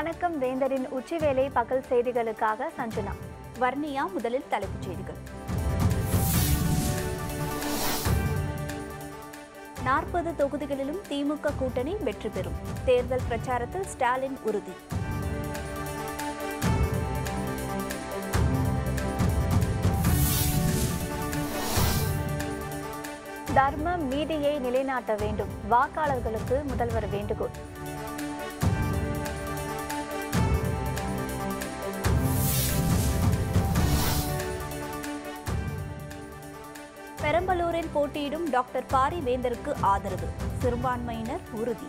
வணக்கம் வேந்தரின் உச்சிவேளை பகல் செய்திகளுக்காக சஞ்சனா. வர்ணியா. முதலில் தலைப்புச் செய்திகள். 40 தொகுதிகளிலும் திமுக கூட்டணி வெற்றி பெறும். தேர்தல் பிரச்சாரத்தில் ஸ்டாலின் உறுதி. தர்மம் நீதியை நிலைநாட்ட வேண்டும். வாக்காளர்களுக்கு முதல்வர் வேண்டுகோள். பெரம்பலூரில் போட்டியிடும் டாக்டர் பாரிவேந்தருக்கு ஆதரவு. சிறுபான்மையினர் உறுதி.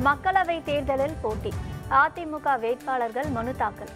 மக்களவை தேர்தலில் போட்டி. அதிமுக வேட்பாளர்கள் மனு தாக்கல்.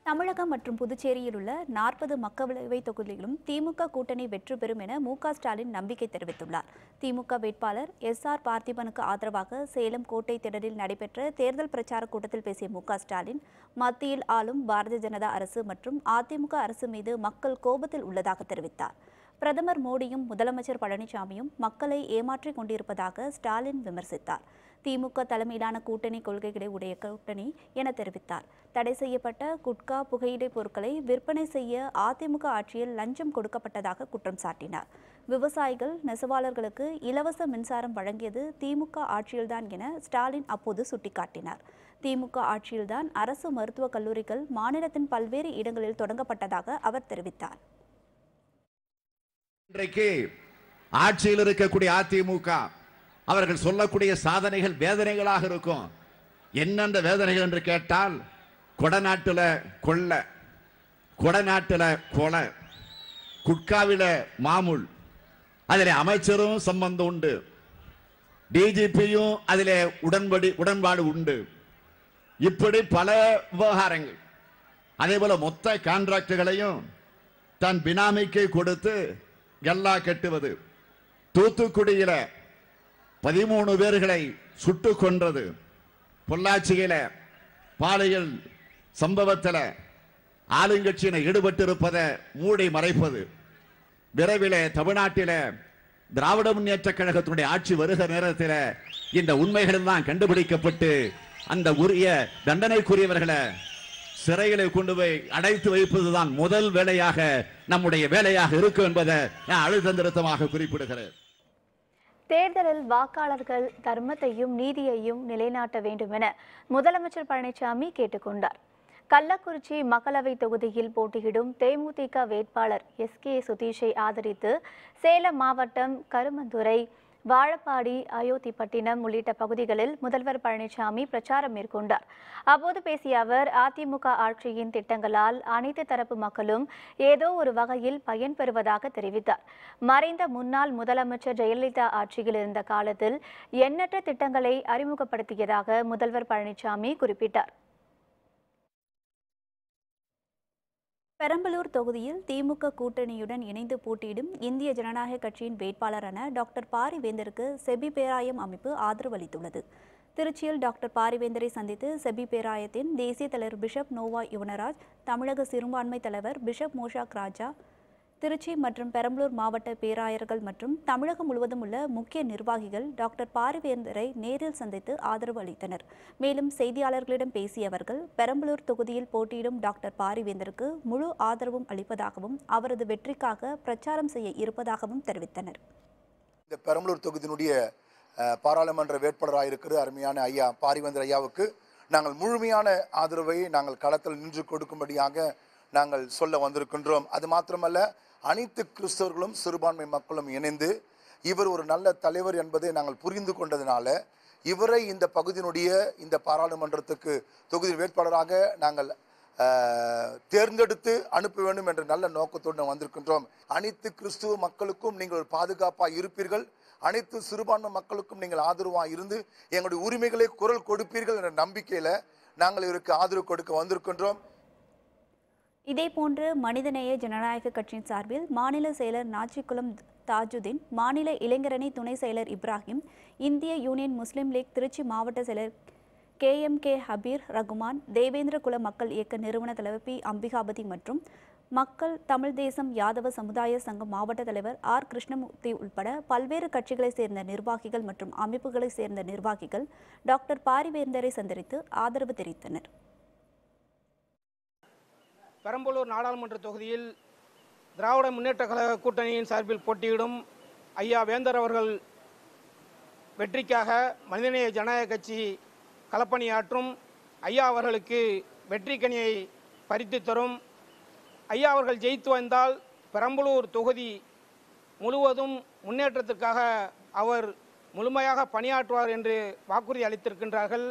தமிழகம் மற்றும் புதுச்சேரியில் உள்ள 40 மக்களவை தொகுதிகளிலும் திமுக கூட்டணி வெற்றி பெறும் என மு.க. ஸ்டாலின் நம்பிக்கை தெரிவித்துள்ளார். திமுக வேட்பாளர் எஸ்.ஆர். பார்த்திபனுக்கு ஆதரவாக சேலம் கோட்டை திடலில் நடைபெற்ற தேர்தல் பிரச்சார கூட்டத்தில் பேசிய மு.க. ஸ்டாலின், மத்தியில் ஆளும் பாரதிய ஜனதா அரசு மற்றும் அதிமுக அரசு மீது மக்கள் கோபத்தில் உள்ளதாக தெரிவித்தார். பிரதமர் மோடியும் முதலமைச்சர் பழனிசாமியும் மக்களை ஏமாற்றிக் கொண்டிருப்பதாக ஸ்டாலின் விமர்சித்தார். திமுக தலைமையிலான கூட்டணி கொள்கைகளை உடைய கூட்டணி என தெரிவித்தார். தடை செய்யப்பட்ட குட்கா, புகையிலை பொருட்களை விற்பனை செய்ய அதிமுக ஆட்சியில் லஞ்சம் கொடுக்கப்பட்டதாக குற்றம் சாட்டினார். விவசாயிகள், நெசவாளர்களுக்கு இலவச மின்சாரம் வழங்கியது திமுக ஆட்சியில்தான் என ஸ்டாலின் அப்போது சுட்டிக்காட்டினார். திமுக ஆட்சியில்தான் அரசு மருத்துவக் கல்லூரிகள் மாநிலத்தின் பல்வேறு இடங்களில் தொடங்கப்பட்டதாக அவர் தெரிவித்தார். இன்றைக்கு ஆட்சியில் இருக்கக்கூடிய அதிமுக அவர்கள் சொல்லக்கூடிய சாதனைகள் வேதனைகளாக இருக்கும். என்னென்ன வேதனைகள் என்று கேட்டால், கொடநாட்டில் கொள்ள, கொடநாட்டில் கொலை, குட்காவில மாமூல், அதில் அமைச்சரும் சம்பந்தம் உண்டு, டிஜிபியும் அதில் உடன்பாடு உண்டு. இப்படி பல விவகாரங்கள். அதே போல மொத்த கான்ட்ராக்டுகளையும் தன் பினாமிக்கு கொடுத்து கல்லா கட்டுவது, தூத்துக்குடியில 13 பேர்களை சுட்டு கொன்றது, பொள்ளாச்சியில பாலியல் சம்பவத்தில் ஆளுங்கட்சியினர் ஈடுபட்டிருப்பதை மூடி மறைப்பது, விரைவில் தமிழ்நாட்டில் திராவிட முன்னேற்ற கழகத்தினுடைய ஆட்சி வருகிற நேரத்தில் இந்த உண்மைகள் தான் கண்டுபிடிக்கப்பட்டு அந்த உரிய தண்டனைக்குரியவர்களை சிறைகளை கொண்டு போய் அடைத்து வைப்பதுதான் முதல் வேலையாக நம்முடைய வேலையாக இருக்கும் என்பதை நான் அழுத்த நிறுத்தமாக குறிப்பிடுகிறேன். தேர்தலில் வாக்காளர்கள் தர்மத்தையும் நீதியையும் நிலைநாட்ட வேண்டும் என முதலமைச்சர் பழனிசாமி கேட்டுக்கொண்டார். கள்ளக்குறிச்சி மக்களவை தொகுதியில் போட்டியிடும் தேமுதிக வேட்பாளர் எஸ்.கே. சுதீஷை ஆதரித்து சேலம் மாவட்டம் கருமந்துறை, வாழப்பாடி, அயோத்திப்பட்டினம் உள்ளிட்ட பகுதிகளில் முதல்வர் பழனிசாமி பிரச்சாரம் மேற்கொண்டார். அப்போது பேசிய அவர், அதிமுக ஆட்சியின் திட்டங்களால் அனைத்து தரப்பு மக்களும் ஏதோ ஒரு வகையில் பயன்பெறுவதாக தெரிவித்தார். மறைந்த முன்னாள் முதலமைச்சர் ஜெயலலிதா ஆட்சியில் இருந்த காலத்தில் எண்ணற்ற திட்டங்களை அறிமுகப்படுத்தியதாக முதல்வர் பழனிசாமி குறிப்பிட்டார். பெரம்பலூர் தொகுதியில் திமுக கூட்டணியுடன் இணைந்து போட்டியிடும் இந்திய ஜனநாயக கட்சியின் வேட்பாளரான டாக்டர் பாரிவேந்தருக்கு செபி பேராயம் அமைப்பு ஆதரவு அளித்துள்ளது. திருச்சியில் டாக்டர் பாரிவேந்தரை சந்தித்து செபி பேராயத்தின் தேசிய தலைவர் பிஷப் நோவா யுவனராஜ், தமிழக சிறுபான்மை தலைவர் பிஷப் மோஷாக் ராஜா, திருச்சி மற்றும் பெரம்பலூர் மாவட்ட பேராயர்கள் மற்றும் தமிழகம் முழுவதும் உள்ள முக்கிய நிர்வாகிகள் டாக்டர் பாரிவேந்தரை நேரில் சந்தித்து ஆதரவு அளித்தனர். மேலும் செய்தியாளர்களிடம் பேசிய அவர்கள், பெரம்பலூர் தொகுதியில் போட்டியிடும் டாக்டர் பாரிவேந்தருக்கு முழு ஆதரவும் அளிப்பதாகவும் அவரது வெற்றிக்காக பிரச்சாரம் செய்ய இருப்பதாகவும் தெரிவித்தனர். இந்த பெரம்பலூர் தொகுதியினுடைய பாராளுமன்ற வேட்பாளராக இருக்கிற அருமையான ஐயா பாரிவேந்தர் ஐயாவுக்கு நாங்கள் முழுமையான ஆதரவை நாங்கள் களத்தில் நின்று கொடுக்கும்படியாக நாங்கள் சொல்ல வந்திருக்கின்றோம். அது மாத்திரமல்ல, அனைத்து கிறிஸ்தவர்களும் சிறுபான்மை மக்களும் இணைந்து இவர் ஒரு நல்ல தலைவர் என்பதை நாங்கள் புரிந்து கொண்டதினால இவரை இந்த பகுதியினுடைய இந்த பாராளுமன்றத்துக்கு தொகுதி வேட்பாளராக நாங்கள் தேர்ந்தெடுத்து அனுப்ப வேண்டும் என்ற நல்ல நோக்கத்தோடு வந்திருக்கின்றோம். அனைத்து கிறிஸ்துவ மக்களுக்கும் நீங்கள் ஒரு பாதுகாப்பாக இருப்பீர்கள், அனைத்து சிறுபான்மை மக்களுக்கும் நீங்கள் ஆதரவாக இருந்து எங்களுடைய உரிமைகளை குரல் கொடுப்பீர்கள் என்ற நம்பிக்கையில் நாங்கள் இவருக்கு ஆதரவு கொடுக்க வந்திருக்கின்றோம். இதேபோன்று மனிதநேய ஜனநாயக கட்சியின் சார்பில் மாநில செயலர் நாச்சிக்குளம் தாஜுதீன், மாநில இளைஞரணி துணை செயலர் இப்ராஹிம், இந்திய யூனியன் முஸ்லீம் லீக் திருச்சி மாவட்ட செயலர் KMK ஹபீர் ரகுமான், தேவேந்திர குல மக்கள் இயக்க நிறுவன தலைவர் P. அம்பிகாபதி மற்றும் மக்கள் தமிழ் தேசம் யாதவ சமுதாய சங்க மாவட்ட தலைவர் R. கிருஷ்ணமூர்த்தி உட்பட பல்வேறு கட்சிகளைச் சேர்ந்த நிர்வாகிகள் மற்றும் அமைப்புகளைச் சேர்ந்த நிர்வாகிகள் டாக்டர் பாரிவேந்தரை சந்தித்து ஆதரவு தெரிவித்தனர். பெரம்பலூர் நாடாளுமன்ற தொகுதியில் திராவிட முன்னேற்ற கழக கூட்டணியின் சார்பில் போட்டியிடும் ஐயா வேந்தர் அவர்கள் வெற்றிக்காக மனிதநேய ஜனநாயக கட்சி களப்பணியாற்றும். ஐயா அவர்களுக்கு வெற்றிக்கனியை பறித்து தரும். ஐயா அவர்கள் ஜெயித்து வந்தால் பெரம்பலூர் தொகுதி முழுவதும் முன்னேற்றத்திற்காக அவர் முழுமையாக பணியாற்றுவார் என்று வாக்குறுதி அளித்திருக்கின்றார்கள்.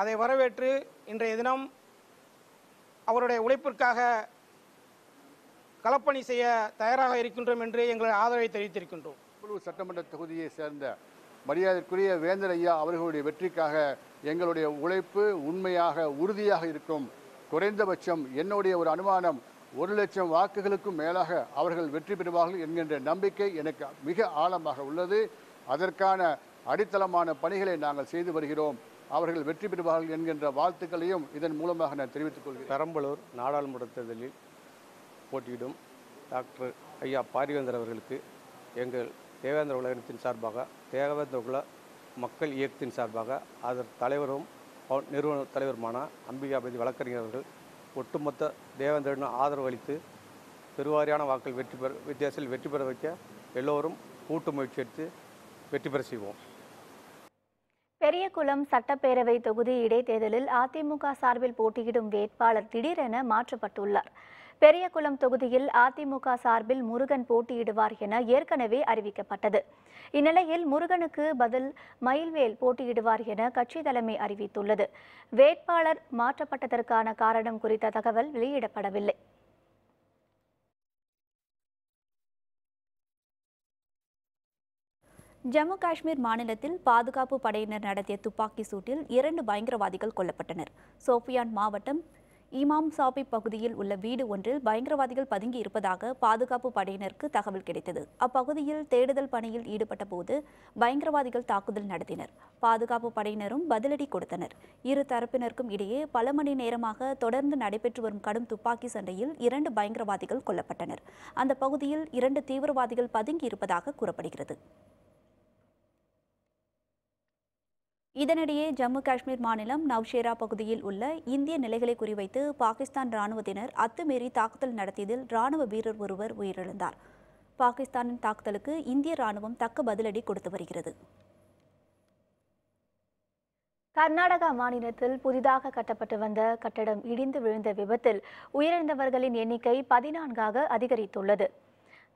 அதை வரவேற்று இன்றைய தினம் அவருடைய உழைப்பிற்காக களப்பணி செய்ய தயாராக இருக்கின்றோம் என்று எங்கள் ஆதரவை தெரிவித்திருக்கின்றோம். பெரம்பலூர் சட்டமன்ற தொகுதியை சேர்ந்த மரியாதைக்குரிய வேந்தர் ஐயா அவர்களுடைய வெற்றிக்காக எங்களுடைய உழைப்பு உண்மையாக உறுதியாக இருக்கும். குறைந்தபட்சம் என்னுடைய ஒரு அனுமானம் 1,00,000 வாக்குகளுக்கும் மேலாக அவர்கள் வெற்றி பெறுவார்கள் என்கின்ற நம்பிக்கை எனக்கு மிக ஆழமாக உள்ளது. அதற்கான அடித்தளமான பணிகளை நாங்கள் செய்து வருகிறோம். அவர்கள் வெற்றி பெறுவார்கள் என்கின்ற வாழ்த்துக்களையும் இதன் மூலமாக நான் தெரிவித்துக் கொள்கிறேன். பெரம்பலூர் நாடாளுமன்ற தேர்தலில் போட்டியிடும் டாக்டர் ஐயா பாரிவேந்தர் அவர்களுக்கு எங்கள் தேவேந்திர உலகத்தின் சார்பாக, தேவேந்திர குல மக்கள் இயக்கத்தின் சார்பாக அதன் தலைவரும் நிறுவன தலைவருமான அம்பிகாபதி வழக்கறிஞர் அவர்கள் ஒட்டுமொத்த தேவேந்திரனும் ஆதரவு அளித்து பெருவாரியான வாக்கள் வித்தியாசத்தில் வெற்றி பெற வைக்க எல்லோரும் கூட்டு முயற்சி எடுத்து வெற்றி பெற செய்வோம். பெரியகுளம் சட்டப்பேரவை தொகுதி இடைத்தேர்தலில் அதிமுக சார்பில் போட்டியிடும் வேட்பாளர் திடீரென மாற்றப்பட்டுள்ளார். பெரியகுளம் தொகுதியில் அதிமுக சார்பில் முருகன் போட்டியிடுவார் என ஏற்கனவே அறிவிக்கப்பட்டது. இந்நிலையில் முருகனுக்கு பதில் மயில்வேல் போட்டியிடுவார் என கட்சி தலைமை அறிவித்துள்ளது. வேட்பாளர் மாற்றப்பட்டதற்கான காரணம் குறித்த தகவல் வெளியிடப்படவில்லை. ஜம்மு காஷ்மீர் மாநிலத்தில் பாதுகாப்பு படையினர் நடத்திய துப்பாக்கி சூட்டில் 2 பயங்கரவாதிகள் கொல்லப்பட்டனர். சோபியான் மாவட்டம் இமாம் சாபி பகுதியில் உள்ள வீடு ஒன்றில் பயங்கரவாதிகள் பதுங்கி இருப்பதாக பாதுகாப்பு படையினருக்கு தகவல் கிடைத்தது. அப்பகுதியில் தேடுதல் பணியில் ஈடுபட்ட போது பயங்கரவாதிகள் தாக்குதல் நடத்தினர். பாதுகாப்பு படையினரும் பதிலடி கொடுத்தனர். இரு தரப்பினருக்கும் இடையே பல மணி நேரமாக தொடர்ந்து நடைபெற்று வரும் கடும் துப்பாக்கி சண்டையில் 2 பயங்கரவாதிகள் கொல்லப்பட்டனர். அந்த பகுதியில் 2 தீவிரவாதிகள் பதுங்கி இருப்பதாக கூறப்படுகிறது. இதனிடையே ஜம்மு காஷ்மீர் மாநிலம் நவ்ஷேரா பகுதியில் உள்ள இந்திய நிலைகளை குறிவைத்து பாகிஸ்தான் ராணுவத்தினர் அத்துமீறி தாக்குதல் நடத்தியதில் ராணுவ வீரர் ஒருவர் உயிரிழந்தார். பாகிஸ்தானின் தாக்குதலுக்கு இந்திய ராணுவம் தக்க பதிலடி கொடுத்து வருகிறது. கர்நாடகா மாநிலத்தில் புதிதாக கட்டப்பட்டு வந்த கட்டடம் இடிந்து விழுந்த விபத்தில் உயிரிழந்தவர்களின் எண்ணிக்கை 14ஆக அதிகரித்துள்ளது.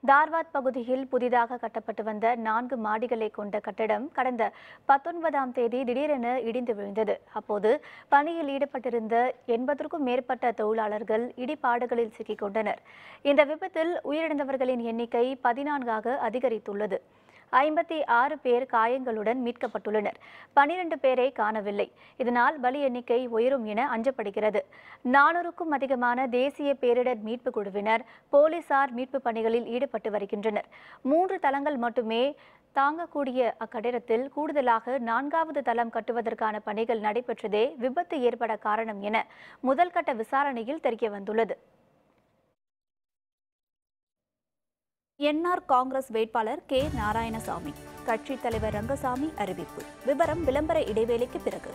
தார்வாத் பகுதியில் புதிதாக கட்டப்பட்டு வந்த 4 மாடிகளை கொண்ட கட்டடம் கடந்த 19ஆம் தேதி திடீரென இடிந்து விழுந்தது. அப்போது பணியில் ஈடுபட்டிருந்த 80க்கும் மேற்பட்ட தொழிலாளர்கள் இடிபாடுகளில் சிக்கிக் கொண்டனர். இந்த விபத்தில் உயிரிழந்தவர்களின் எண்ணிக்கை 14ஆக அதிகரித்துள்ளது. 56 பேர் காயங்களுடன் மீட்கப்பட்டுள்ளனர். 12 பேரை காணவில்லை. இதனால் பலி எண்ணிக்கை உயரும் என அஞ்சப்படுகிறது. 400க்கும் அதிகமான தேசிய பேரிடர் மீட்பு குழுவினர், போலீசார் மீட்பு பணிகளில் ஈடுபட்டு வருகின்றனர். 3 தளங்கள் மட்டுமே தாங்கக்கூடிய அக்கட்டிடத்தில் கூடுதலாக 4வது தளம் கட்டுவதற்கான பணிகள் நடைபெற்றதே விபத்து ஏற்பட காரணம் என முதல்கட்ட விசாரணையில் தெரிய வந்துள்ளது. என்ஆர் காங்கிரஸ் வேட்பாளர் கே. நாராயணசாமி, கட்சித் தலைவர் ரங்கசாமி அறிவிப்பு. விவரம் விளம்பர இடைவேளைக்கு பிறகு.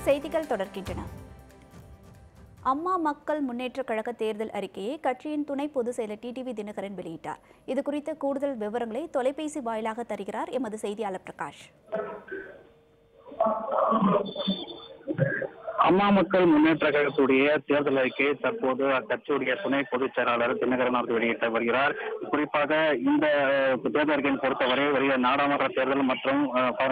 செய்திகள் தொடர்கின்றன. அம்மா மக்கள் முன்னேற்ற கழக தேர்தல் அறிக்கையை கட்சியின் துணை பொதுச் செயலர் டிடிவி தினகரன் வெளியிட்டார். இது குறித்த கூடுதல் விவரங்களை தொலைபேசி வாயிலாக தருகிறார் எமது செய்தியாளர் பிரகாஷ். அம்மா மக்கள் முன்னேற்ற கழகத்துடைய தேர்தல் அறிக்கை தற்போது அக்கட்சியுடைய துணை பொதுச் செயலாளர் தினகரன் அவர்கள் வெளியிட்டு வருகிறார். குறிப்பாக இந்த தேர்தல் அறிக்கையை பொறுத்தவரை வருகிற நாடாளுமன்ற தேர்தல் மற்றும்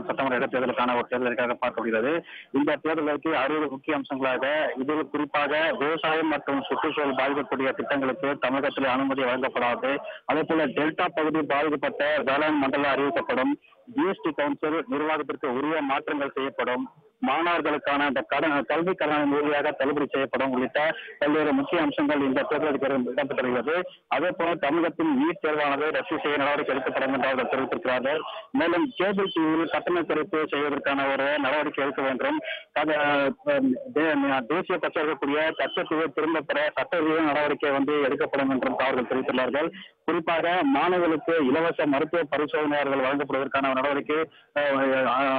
சட்டமன்ற இடைத்தேர்தலுக்கான ஒரு தேர்தல் அறிக்கையாக பார்க்கப்படுகிறது. இந்த தேர்தல் அறிக்கை 60 முக்கிய அம்சங்களாக இதில் குறிப்பாக விவசாயம் மற்றும் சுற்றுச்சூழல் பாதிக்கக்கூடிய திட்டங்களுக்கு தமிழகத்தில் அனுமதி வழங்கப்படாது. அதே போல டெல்டா பகுதி பாதிக்கப்பட்ட வேளாண் மண்டலம் அறிவிக்கப்படும். ஜிஎஸ்டி கவுன்சில் நிர்வாகத்திற்கு உரிய மாற்றங்கள் செய்யப்படும். மாணவர்களுக்கான அந்த கல்வி கடனை முழுமையாக தள்ளுபடி செய்யப்படும் உள்ளிட்ட பல்வேறு முக்கிய அம்சங்கள் இந்த தேர்தலுக்கு இடம்பெற்றிருக்கிறது. அதே போல தமிழகத்தின் நீட் தேர்வானது ரத்து செய்ய நடவடிக்கை எடுக்கப்படும் என்று அவர்கள் தெரிவித்திருக்கிறார்கள். மேலும் கேபிள் டிவியில் கட்டண குறைப்பு செய்வதற்கான ஒரு நடவடிக்கை எடுக்க வேண்டும். தேசிய கட்சி இருக்கக்கூடிய கச்சத்தீவை திரும்ப பெற சட்ட ரீதியான நடவடிக்கை எடுக்கப்படும் என்றும் அவர்கள் தெரிவித்துள்ளார்கள். குறிப்பாக மாணவர்களுக்கு இலவச மருத்துவ பரிசோதனையாளர்கள் வழங்கப்படுவதற்கான நடவடிக்கை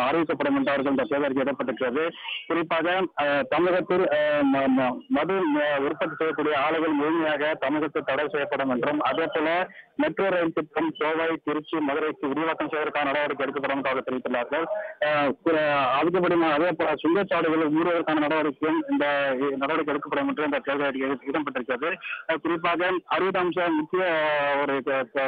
அறிவிக்கப்படும் என்று அவர்கள் இந்த தேர்தலுக்கு இடம்பெற்றிருக்கிறது. குறிப்பாக தமிழகத்தில் மது உற்பத்தி செய்யக்கூடிய ஆலைகள் முழுமையாக தமிழகத்தில் தடை செய்யப்படும் என்றும், அதே போல மெட்ரோ ரயில் திட்டம் கோவை, திருச்சி, மதுரைக்கு விரிவாக்கம் செய்வதற்கான நடவடிக்கை எடுக்கப்படும் என்று அவர்கள் தெரிவித்துள்ளார்கள். அதுபடி அதே போல சுங்கச்சாலைகள் மூடுவதற்கான நடவடிக்கையும் இந்த நடவடிக்கை எடுக்கப்படும் என்று இந்த தேர்தல் இடம்பெற்றிருக்கிறது. குறிப்பாக 60 அம்ச முக்கிய ஒரு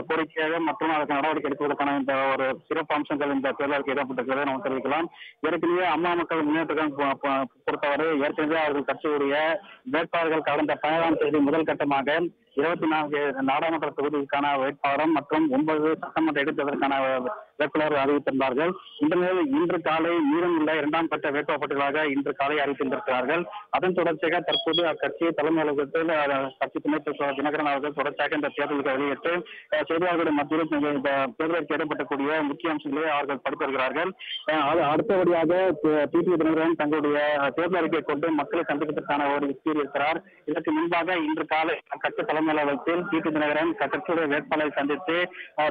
கோரிக்கையாக மற்றும் அதற்கு நடவடிக்கை எடுப்பதற்கான இந்த ஒரு சிறப்பு அம்சங்கள் இந்த தேர்தலுக்கு இடம்பெற்றிருக்கிறது நாம் தெரிவிக்கலாம். ஏற்கனவே அம்மா மக்கள் முன்னேற்றம் பொறுத்தவரை ஏற்கனவே அவர்கள் கட்சியுடைய வேட்பாளர்கள் கடந்த 17ஆம் தேதி முதல் கட்டமாக 24 நாடாளுமன்ற தொகுதிக்கான வேட்பாளர் மற்றும் 9 சட்டமன்ற இடைத்தேர்தலுக்கான வேட்பாளர் அறிவித்திருந்தார்கள். இந்த நிலையில் இன்று காலை மீதமுள்ள 2ஆம் கட்ட வேட்பாளர்களாக இன்று காலை அறிவித்திருக்கிறார்கள். அதன் தொடர்ச்சியாக தற்போது அக்கட்சி தலைமை அலுவலகத்தில் கட்சி துணை தலைவர் தினகரன் அவர்கள் தொடர்ச்சியாக இந்த தேர்தலுக்கு வெளியிட்டு செய்தியாளர்களுடைய மத்தியில் இந்த தேர்தலுக்கு இடம்பெற்றக்கூடிய முக்கிய அம்சங்களை அவர்கள் படித்து வருகிறார்கள். அடுத்தபடியாக டிடி தினகரன் தங்களுடைய தேர்தல் அறிக்கை கொண்டு மக்களை சந்திப்பதற்கான ஒரு கூறியிருக்கிறார். இதற்கு முன்பாக இன்று காலை கட்சி தலைமை அலுவலகத்தில் டிடி தினகரன் கட்சியுடைய வேட்பாளரை சந்தித்து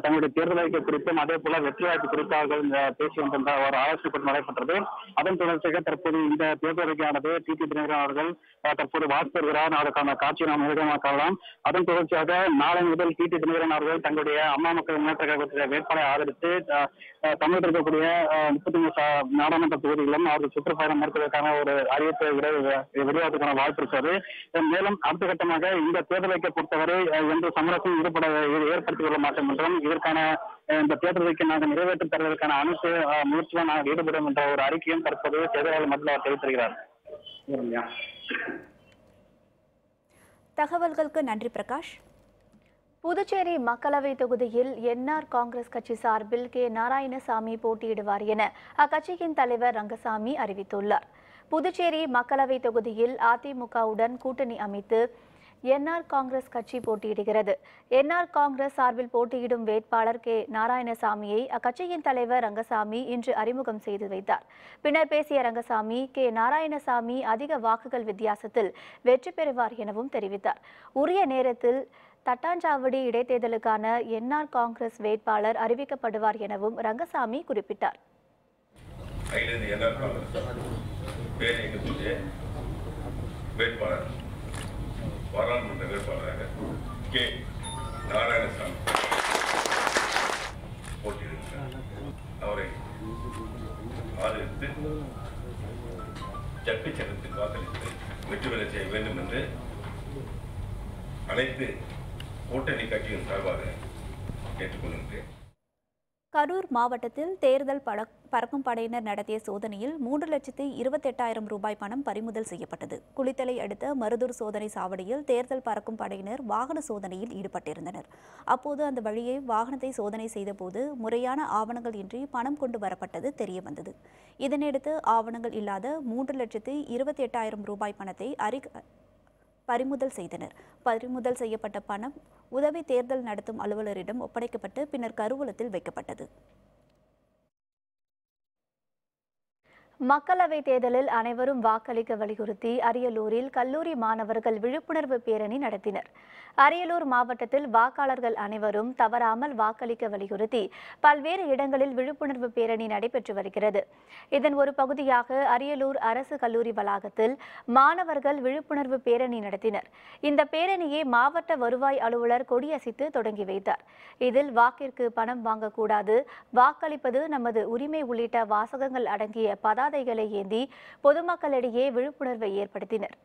தங்களுடைய தேர்தல் அறிக்கை குறித்தும் அதே போல வெற்றி வாய்ப்பு குறித்து அவர்கள் பேசி வந்திருந்த ஒரு ஆலோசனை கூட்டம் நடைபெற்றது. அதன் தொடர்ச்சியாக தற்போது இந்த தேர்தல் அறிக்கையானது டிடி தினகரன் அவர்கள் தற்போது வாசித்து வருகிறார். அதற்கான காட்சியை நாம் நிகழ்ச்சியாக்கலாம். அதன் தொடர்ச்சியாக நாளை முதல் டிடி தினகரன் அவர்கள் தங்களுடைய அம்மா மக்கள் முன்னேற்ற கழகத்துடைய வேட்பாளரை ஆதரித்து தமிழகத்தில் இருக்கக்கூடிய 33 நாடாளுமன்ற தொகுதிகளிலும் அவர்கள் சுற்றுப்பயணம் மேற்கொள்வதற்கான ஒரு அறிவிப்பை வெளியாவதற்கான வாய்ப்பு இருக்கிறது. மேலும் அடுத்த கட்டமாக இந்த தேர்தலை பொறுத்தவரை எந்த சமரசம் ஏற்படுத்திக் கொள்ள மாட்டோம் என்றும், இதற்கான இந்த தேர்தலுக்கு நாங்கள் நிறைவேற்றி தருவதற்கான அனைத்து முயற்சியும் நாங்கள் ஈடுபடும் என்ற ஒரு அறிக்கையும் தற்போது செய்தியாளர் மத்தியில் தெரிவித்திருக்கிறார். தகவல்களுக்கு நன்றி பிரகாஷ். புதுச்சேரி மக்களவை தொகுதியில் என்ஆர் காங்கிரஸ் கட்சி சார்பில் கே நாராயணசாமி போட்டியிடுவார் என அக்கட்சியின் தலைவர் ரங்கசாமி அறிவித்துள்ளார். புதுச்சேரி மக்களவை தொகுதியில் அதிமுகவுடன் கூட்டணி அமைத்து என்ஆர் காங்கிரஸ் கட்சி போட்டியிடுகிறது. என்ஆர் காங்கிரஸ் சார்பில் போட்டியிடும் வேட்பாளர் கே நாராயணசாமியை அக்கட்சியின் தலைவர் ரங்கசாமி இன்று அறிமுகம் செய்து வைத்தார். பின்னர் பேசிய ரங்கசாமி கே நாராயணசாமி அதிக வாக்குகள் வித்தியாசத்தில் வெற்றி பெறுவார் எனவும் தெரிவித்தார். உரிய நேரத்தில் தட்டாஞ்சாவடி இடைத்தேர்தலுக்கான என்ஆர் காங்கிரஸ் வேட்பாளர் அறிவிக்கப்படுவார் எனவும் ரங்கசாமி குறிப்பிட்டார். பாராளுமன்ற வேட்பாளராக கே நாராயணசாமி போட்டியிடுகிறார். அவரை ஆதரித்து ஜட்பி சட்டத்தில் வாக்களித்து வெற்றி பெற செய்ய வேண்டும் என்று அனைத்து கூட்டணி கட்சியின் சார்பாக கேட்டுக்கொள்கின்றேன். கரூர் மாவட்டத்தில் தேர்தல் பறக்கும் படையினர் நடத்திய சோதனையில் 3,28,000 ரூபாய் பணம் பறிமுதல் செய்யப்பட்டது. குளித்தலை அடுத்த மருதூர் சோதனை சாவடியில் தேர்தல் பறக்கும் படையினர் வாகன சோதனையில் ஈடுபட்டிருந்தனர். அப்போது அந்த வழியே வாகனத்தை சோதனை செய்தபோது முறையான ஆவணங்கள் இன்றி பணம் கொண்டு வரப்பட்டது தெரியவந்தது. இதனையடுத்து ஆவணங்கள் இல்லாத 3,28,000 ரூபாய் பணத்தை பறிமுதல் செய்தனர். பறிமுதல் செய்யப்பட்ட பணம் உதவி தேர்தல் நடத்தும் அலுவலரிடம் ஒப்படைக்கப்பட்டு பின்னர் கருவூலத்தில் வைக்கப்பட்டது. மக்களவைத் தேர்தலில் அனைவரும் வாக்களிக்க வலியுறுத்தி அரியலூரில் கல்லூரி மாணவர்கள் விழிப்புணர்வு பேரணி நடத்தினர். அரியலூர் மாவட்டத்தில் வாக்காளர்கள் அனைவரும் தவறாமல் வாக்களிக்க வலியுறுத்தி பல்வேறு இடங்களில் விழிப்புணர்வு பேரணி நடைபெற்று வருகிறது. இதன் ஒரு பகுதியாக அரியலூர் அரசு கல்லூரி வளாகத்தில் மாணவர்கள் விழிப்புணர்வு பேரணி நடத்தினர். இந்த பேரணியை மாவட்ட வருவாய் அலுவலர் கொடியசைத்து தொடங்கி வைத்தார். இதில் வாக்கிற்கு பணம் வாங்கக்கூடாது, வாக்களிப்பது நமது உரிமை உள்ளிட்ட வாசகங்கள் அடங்கிய பதாகை பதாதைகளை ஏந்தி பொதுமக்களிடையே விழிப்புணர்வை ஏற்படுத்தினர்.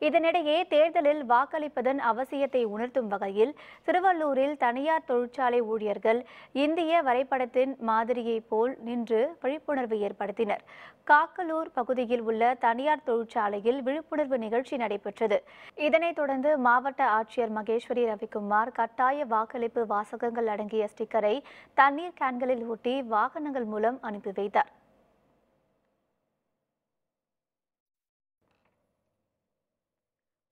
இதனிடையே தேர்தலில் வாக்களிப்பதன் அவசியத்தை உணர்த்தும் வகையில் திருவள்ளூரில் தனியார் தொழிற்சாலை ஊழியர்கள் இந்திய வரைபடத்தின் மாதிரியைப் போல் நின்று விழிப்புணர்வு ஏற்படுத்தினர். காக்கலூர் பகுதியில் உள்ள தனியார் தொழிற்சாலையில் விழிப்புணர்வு நிகழ்ச்சி நடைபெற்றது. இதனைத் தொடர்ந்து மாவட்ட ஆட்சியர் மகேஸ்வரி ரவிக்குமார் கட்டாய வாக்களிப்பு வாசகங்கள் அடங்கிய ஸ்டிக்கரை தண்ணீர் கேன்களில் ஒட்டி வாகனங்கள் மூலம் அனுப்பி வைத்தார்.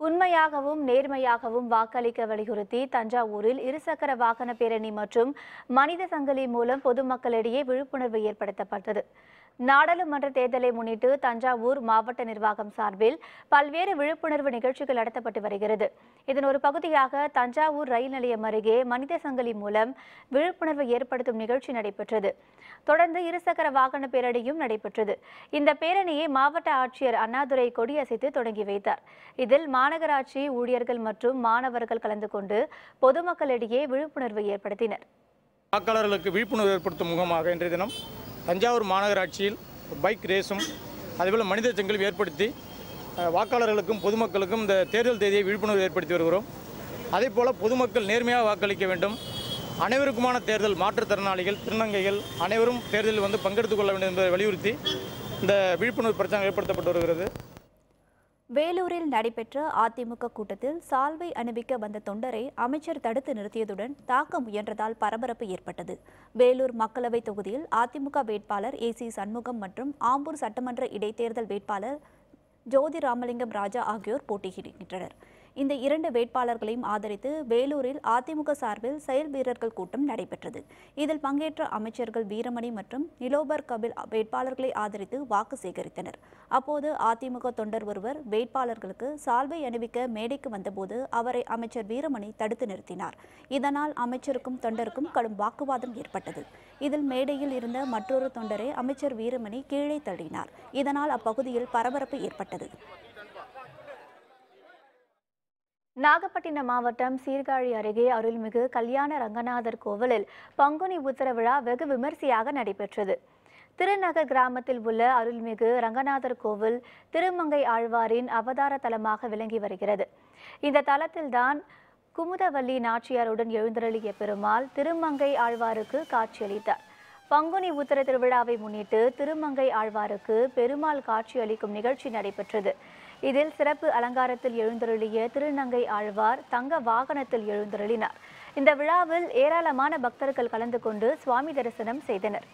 உண்மையாகவும் நேர்மையாகவும் வாக்களிக்க வலியுறுத்தி தஞ்சாவூரில் இருசக்கர வாகன பேரணி மற்றும் மனித சங்கிலி மூலம் பொதுமக்களிடையே விழிப்புணர்வு ஏற்படுத்தப்பட்டது. நாடாளுமன்ற தேர்தலை முன்னிட்டு தஞ்சாவூர் மாவட்ட நிர்வாகம் சார்பில் பல்வேறு விழிப்புணர்வு நிகழ்ச்சிகள் நடத்தப்பட்டு வருகிறது. இதன் ஒரு பகுதியாக தஞ்சாவூர் ரயில் நிலையம் அருகே மனித சங்கிலி மூலம் விழிப்புணர்வு ஏற்படுத்தும் நிகழ்ச்சி நடைபெற்றது. தொடர்ந்து இருசக்கர வாகன பேரணியும் நடைபெற்றது. இந்த பேரணியை மாவட்ட ஆட்சியர் அண்ணாதுரை கொடியசைத்து தொடங்கி வைத்தார். இதில் மாநகராட்சி ஊழியர்கள் மற்றும் மாணவர்கள் கலந்து கொண்டு பொதுமக்களிடையே விழிப்புணர்வு ஏற்படுத்தினர். வாக்காளர்களுக்கு விழிப்புணர்வு ஏற்படுத்தும் முகமாக இன்றைய தினம் தஞ்சாவூர் மாநகராட்சியில் பைக் ரேஸும் அதேபோல் மனித சங்கிலியும் ஏற்படுத்தி வாக்காளர்களுக்கும் பொதுமக்களுக்கும் இந்த தேர்தல் தேதியை விழிப்புணர்வு ஏற்படுத்தி வருகிறோம். அதேபோல் பொதுமக்கள் நேர்மையாக வாக்களிக்க வேண்டும். அனைவருக்குமான தேர்தல், மாற்றுத்திறனாளிகள், திருநங்கைகள் அனைவரும் தேர்தலில் பங்கெடுத்துக் கொள்ள வேண்டும் என்பதை வலியுறுத்தி இந்த விழிப்புணர்வு பிரச்சாரம் ஏற்படுத்தப்பட்டு வருகிறது. வேலூரில் நடைபெற்ற அதிமுக கூட்டத்தில் சால்வை அணிவிக்க வந்த தொண்டரை அமைச்சர் தடுத்து நிறுத்தியதுடன் தாக்க முயன்றதால் பரபரப்பு ஏற்பட்டது. வேலூர் மக்களவை தொகுதியில் அதிமுக வேட்பாளர் ஏசி சண்முகம் மற்றும் ஆம்பூர் சட்டமன்ற இடைத்தேர்தல் வேட்பாளர் ஜோதி ராமலிங்கம் ராஜா ஆகியோர் போட்டியிடுகின்றனர். இந்த இரண்டு வேட்பாளர்களையும் ஆதரித்து வேலூரில் அதிமுக சார்பில் செயல் வீரர்கள் கூட்டம் நடைபெற்றது. இதில் பங்கேற்ற அமைச்சர்கள் வீரமணி மற்றும் நிலோபர் கபில் வேட்பாளர்களை ஆதரித்து வாக்கு சேகரித்தனர். அப்போது அதிமுக தொண்டர் ஒருவர் வேட்பாளர்களுக்கு சால்வை அணிவிக்க மேடைக்கு வந்தபோது அவரை அமைச்சர் வீரமணி தடுத்து நிறுத்தினார். இதனால் அமைச்சருக்கும் தொண்டருக்கும் கடும் வாக்குவாதம் ஏற்பட்டது. இதில் மேடையில் இருந்த மற்றொரு தொண்டரை அமைச்சர் வீரமணி கீழே தள்ளினார். இதனால் அப்பகுதியில் பரபரப்பு ஏற்பட்டது. நாகப்பட்டினம் மாவட்டம் சீர்காழி அருகே அருள்மிகு கல்யாண ரங்கநாதர் கோவிலில் பங்குனி உத்திர விழா வெகு விமரிசையாக நடைபெற்றது. திருநகர் கிராமத்தில் உள்ள அருள்மிகு ரங்கநாதர் கோவில் திருமங்கை ஆழ்வாரின் அவதார தலமாக விளங்கி வருகிறது. இந்த தலத்தில்தான் குமுதவல்லி நாச்சியாருடன் எழுந்தருளிய பெருமாள் திருமங்கை ஆழ்வாருக்கு காட்சியளித்தார். பங்குனி உத்திர திருவிழாவை முன்னிட்டு திருமங்கை ஆழ்வாருக்கு பெருமாள் காட்சியளிக்கும் நிகழ்ச்சி நடைபெற்றது. இதில் சிறப்பு அலங்காரத்தில் எழுந்தருளிய திருநங்கை ஆழ்வார் தங்க வாகனத்தில் எழுந்தருளினார். இந்த விழாவில் ஏராளமான பக்தர்கள் கலந்து கொண்டு சுவாமி தரிசனம் செய்தனர்.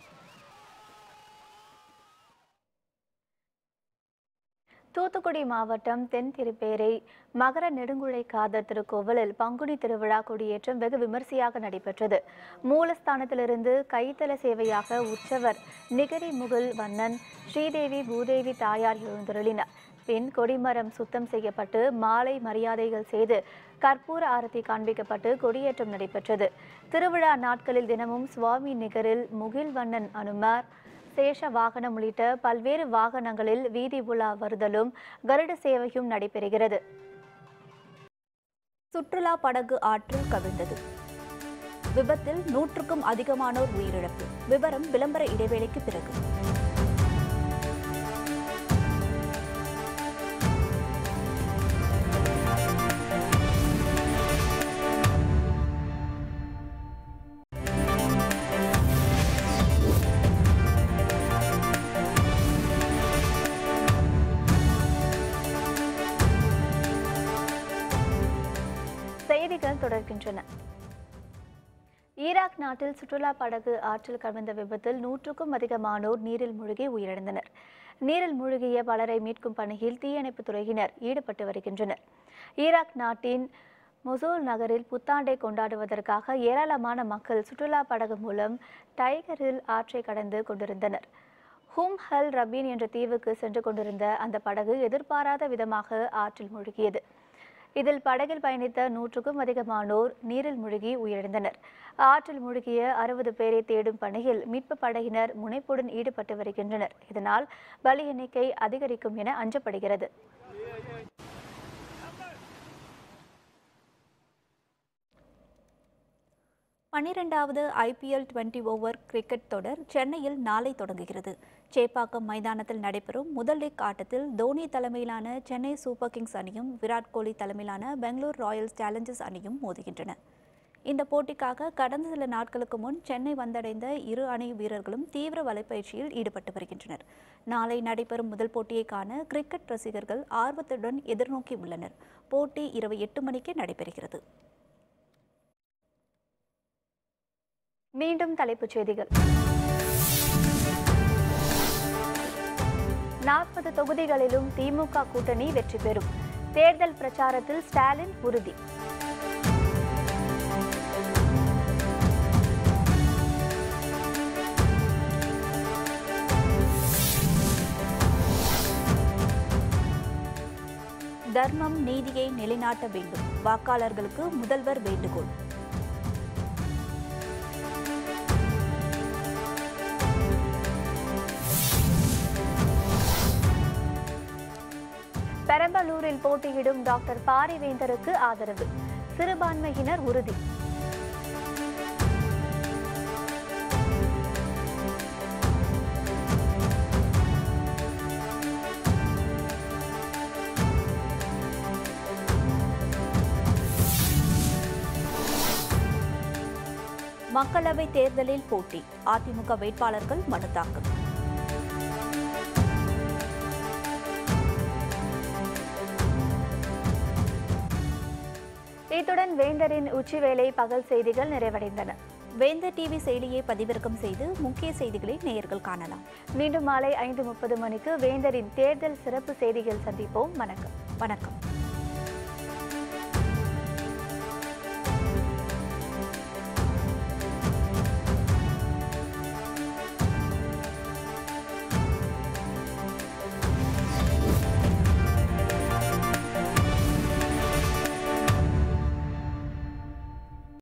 தூத்துக்குடி மாவட்டம் தென் திருப்பேரை மகர நெடுங்குழைக்காதர் திருக்கோவிலில் பங்குனி திருவிழா கொடியேற்றம் வெகு விமரிசையாக நடைபெற்றது. மூலஸ்தானத்திலிருந்து கைத்தல சேவையாக உற்சவர் நிகரி முகில் வண்ணன் ஸ்ரீதேவி பூதேவி தாயார் எழுந்தருளினார். பின் கொடிமரம் சுத்தம் செய்யப்பட்டு மாலை மரியாதைகள் செய்து கற்பூர ஆரத்தி காண்பிக்கப்பட்டு கொடியேற்றம் நடைபெற்றது. திருவிழா நாட்களில் தினமும் சுவாமி நிகரில் முகில் வண்ணன் அனுமார் சேஷ வாகனம் உள்ளிட்ட பல்வேறு வாகனங்களில் வீதி உலா வருதலும் கருட சேவையும் நடைபெறுகிறது. சுற்றுலா படகு ஆற்றில் கவிழ்ந்தது. விபத்தில் 100க்கும் அதிகமானோர் உயிரிழப்பு. விவரம் விளம்பர இடைவேளைக்கு பிறகு. தொடர்கின்றன. ஈராக் நாட்டில் சுற்றுலா படகு ஆற்றில் கவிழ்ந்த விபத்தில் 100க்கும் அதிகமானோர் நீரில் மூழ்கி உயிரிழந்தனர். நீரில் மூழ்கிய பலரை மீட்கும் பணியில் தீயணைப்புத் துறையினர் ஈடுபட்டு வருகின்றனர். ஈராக் நாட்டின் மொசூல் நகரில் புத்தாண்டை கொண்டாடுவதற்காக ஏராளமான மக்கள் சுற்றுலா படகு மூலம் டைகரில் ஆற்றை கடந்து கொண்டிருந்தனர். ஹும் ஹல் ரபீன் என்ற தீவுக்கு சென்று கொண்டிருந்த அந்த படகு எதிர்பாராத விதமாக ஆற்றில் மூழ்கியது. இதில் படகில் பயணித்த 100க்கும் அதிகமானோர் நீரில் மூழ்கி உயிரிழந்தனர். ஆற்றில் மூழ்கிய 60 பேரை தேடும் பணியில் மீட்பு படையினர் முனைப்புடன் ஈடுபட்டு வருகின்றனர். இதனால் பலி எண்ணிக்கை அதிகரிக்கும் என அஞ்சப்படுகிறது. 12வது IPL 20 ஓவர் கிரிக்கெட் தொடர் சென்னையில் நாளை தொடங்குகிறது. சேப்பாக்கம் மைதானத்தில் நடைபெறும் முதல் லீக் ஆட்டத்தில் தோனி தலைமையிலான சென்னை சூப்பர் கிங்ஸ் அணியும் விராட் கோலி தலைமையிலான பெங்களூர் ராயல்ஸ் சேலஞ்சர்ஸ் அணியும் மோதுகின்றன. இந்த போட்டிக்காக கடந்த சில நாட்களுக்கு முன் சென்னை வந்தடைந்த இரு அணி வீரர்களும் தீவிர வலைப்பயிற்சியில் ஈடுபட்டு வருகின்றனர். நாளை நடைபெறும் முதல் போட்டியை காண கிரிக்கெட் ரசிகர்கள் ஆர்வத்துடன் எதிர்நோக்கி உள்ளனர். போட்டி இரவு 8 மணிக்கு நடைபெறுகிறது. மீண்டும் தலைப்புச் செய்திகள். 40 தொகுதிகளிலும் திமுக கூட்டணி வெற்றி பெறும். தேர்தல் பிரச்சாரத்தில் ஸ்டாலின் உறுதி. தர்மம் நீதியை நிலைநாட்ட வேண்டும். வாக்காளர்களுக்கு முதல்வர் வேண்டுகோள். பெரம்பலூரில் போட்டியிடும் டாக்டர் பாரிவேந்தருக்கு ஆதரவு. சிறுபான்மையினர் உறுதி. மக்களவை தேர்தலில் போட்டி. அதிமுக வேட்பாளர்கள் மனு தாக்கல். இத்துடன் வேந்தரின் உச்சிவேளை பகல் செய்திகள் நிறைவடைந்தன. வேந்தர் டிவி செயலியை பதிவிறக்கம் செய்து முக்கிய செய்திகளை நேயர்கள் காணலாம். மீண்டும் மாலை 5:30 மணிக்கு வேந்தரின் தேர்தல் சிறப்பு செய்திகள் சந்திப்போம். வணக்கம்.